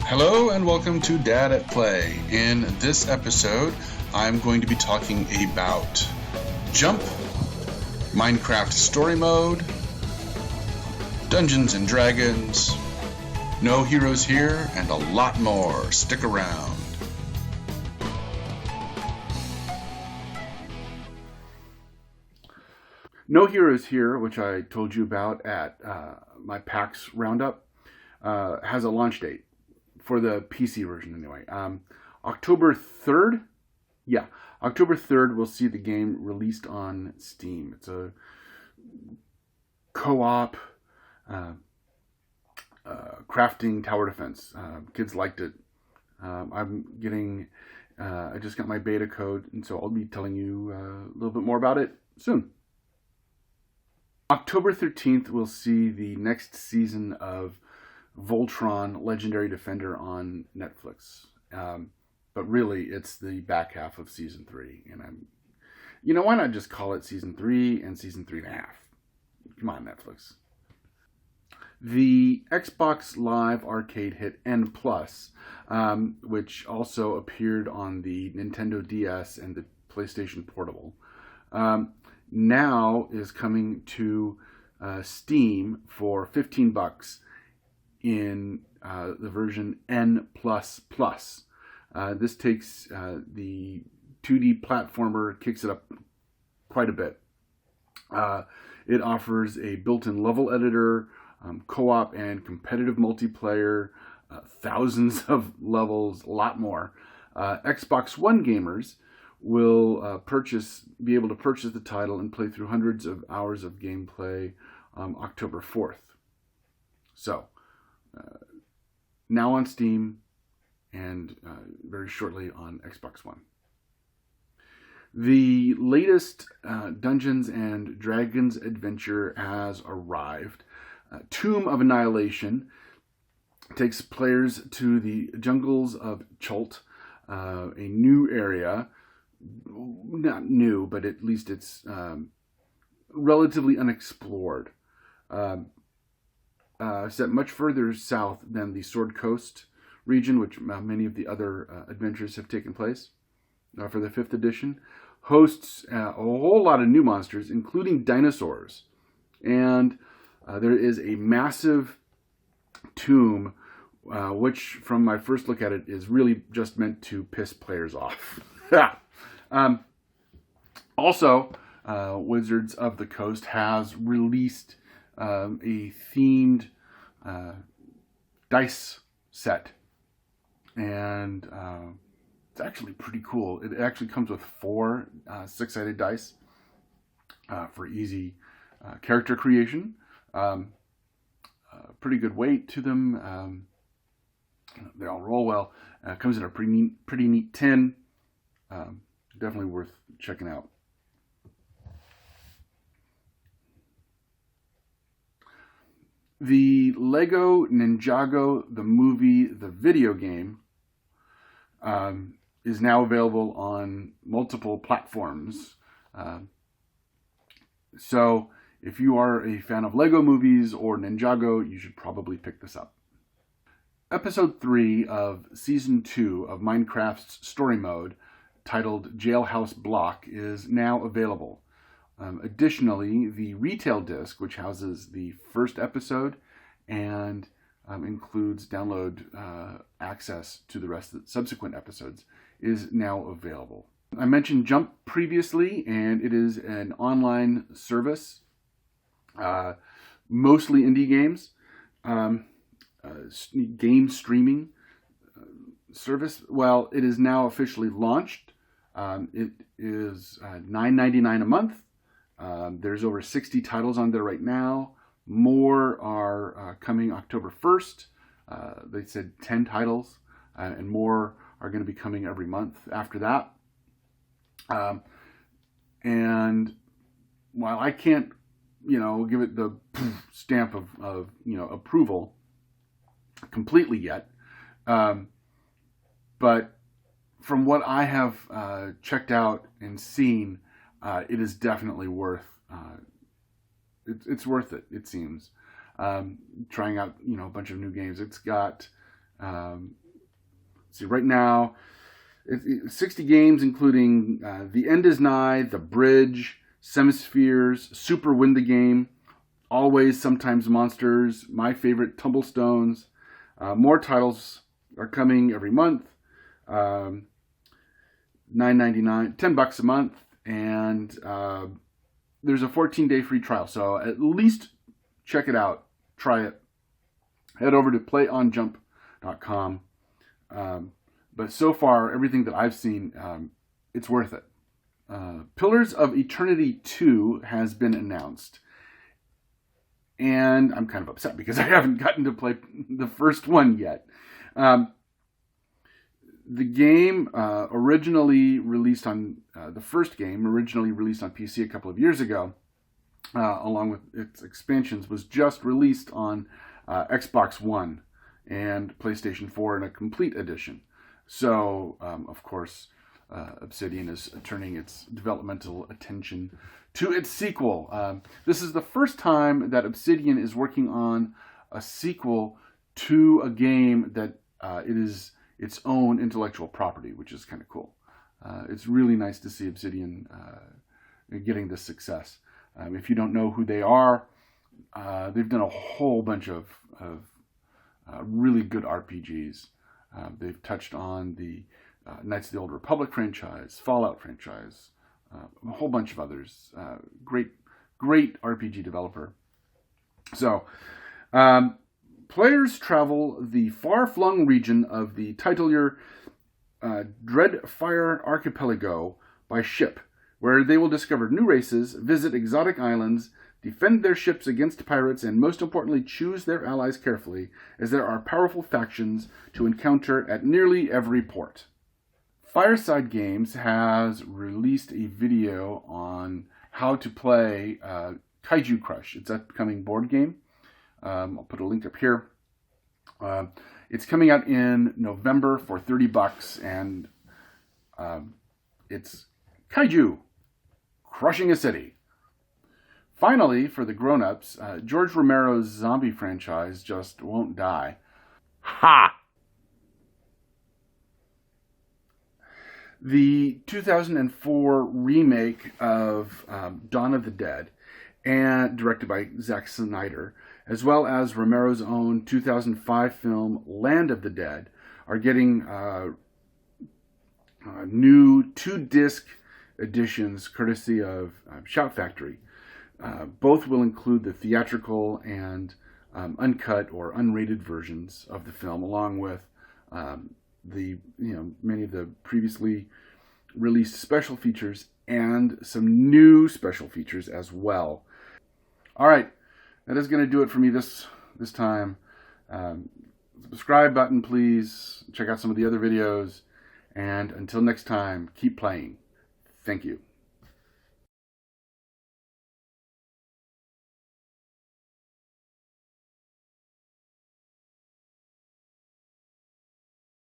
Hello and welcome to Dad at Play. In this episode, I'm going to be talking about Jump, Minecraft Story Mode, Dungeons and Dragons, No Heroes Here, and a lot more. Stick around. No Heroes Here, which I told you about at my PAX Roundup, has a launch date. For the PC version, anyway. October 3rd? Yeah, October 3rd, we'll see the game released on Steam. It's a co-op crafting tower defense. Kids liked it. I just got my beta code, and so I'll be telling you a little bit more about it soon. October 13th, we'll see the next season of Voltron, Legendary Defender on Netflix. But really, it's the back half of Season 3. And why not just call it Season 3 and Season 3.5? Come on, Netflix. The Xbox Live Arcade hit N+, which also appeared on the Nintendo DS and the PlayStation Portable, now is coming to Steam for $15 in the version N++. This takes the 2D platformer, kicks it up quite a bit. It offers a built-in level editor, co-op and competitive multiplayer, thousands of levels, a lot more. Xbox One gamers will be able to purchase the title and play through hundreds of hours of gameplay October 4th. So, now on Steam and very shortly on Xbox One. The latest Dungeons and Dragons adventure has arrived. Tomb of Annihilation takes players to the jungles of Chult, a new area. Not new, but at least it's relatively unexplored. Set much further south than the Sword Coast region, which many of the other adventures have taken place for the 5th edition, hosts a whole lot of new monsters, including dinosaurs. And there is a massive tomb, which, from my first look at it, is really just meant to piss players off. Also, Wizards of the Coast has released a themed dice set, and it's actually pretty cool. It actually comes with 4 six-sided dice for easy character creation. Pretty good weight to them. They all roll well. Comes in a pretty neat tin. Definitely worth checking out. The Lego Ninjago, the movie, the video game, is now available on multiple platforms. So if you are a fan of Lego movies or Ninjago, you should probably pick this up. Episode 3 of Season 2 of Minecraft's Story Mode, titled Jailhouse Block, is now available. Additionally, the retail disc, which houses the first episode and includes download access to the rest of the subsequent episodes, is now available. I mentioned Jump previously, and it is an online service, mostly indie games, game streaming service. Well, it is now officially launched. It is $9.99 a month. There's over 60 titles on there right now. More are coming October 1st. They said 10 titles, and more are going to be coming every month after that. And while I can't, give it the stamp of approval completely yet, but from what I have checked out and seen, it is definitely worth. It's worth it. It seems trying out a bunch of new games. It's got See, right now, 60 games, including The End is Nigh, The Bridge, Semispheres, Super Win the Game, Always, Sometimes Monsters, My Favorite, Tumblestones. More titles are coming every month. $9.99, $10 a month, and there's a 14-day free trial. So at least check it out, try it. Head over to playonjump.com. But so far, everything that I've seen, it's worth it. Pillars of Eternity 2 has been announced. And I'm kind of upset because I haven't gotten to play the first one yet. The game originally released on, the first game originally released on PC a couple of years ago, along with its expansions, was just released on Xbox One and PlayStation 4 in a complete edition. So, of course, Obsidian is turning its developmental attention to its sequel. This is the first time that Obsidian is working on a sequel to a game that it is its own intellectual property, which is kind of cool. It's really nice to see Obsidian getting this success. If you don't know who they are, they've done a whole bunch of really good RPGs. They've touched on the Knights of the Old Republic franchise, Fallout franchise, a whole bunch of others. Great RPG developer. So, players travel the far-flung region of the titular Deadfire archipelago by ship, where they will discover new races, visit exotic islands, defend their ships against pirates, and most importantly, choose their allies carefully, as there are powerful factions to encounter at nearly every port. Fireside Games has released a video on how to play Kaiju Crush. It's an upcoming board game. I'll put a link up here. It's coming out in November for $30, and it's Kaiju crushing a city. Finally, for the grown-ups, George Romero's zombie franchise just won't die. Ha! The 2004 remake of Dawn of the Dead, and directed by Zack Snyder, as well as Romero's own 2005 film Land of the Dead, are getting new 2-disc editions courtesy of Shout Factory. Both will include the theatrical and uncut or unrated versions of the film, along with many of the previously released special features and some new special features as well. All right, that is going to do it for me this time. Subscribe button, please. Check out some of the other videos. And until next time, keep playing. Thank you.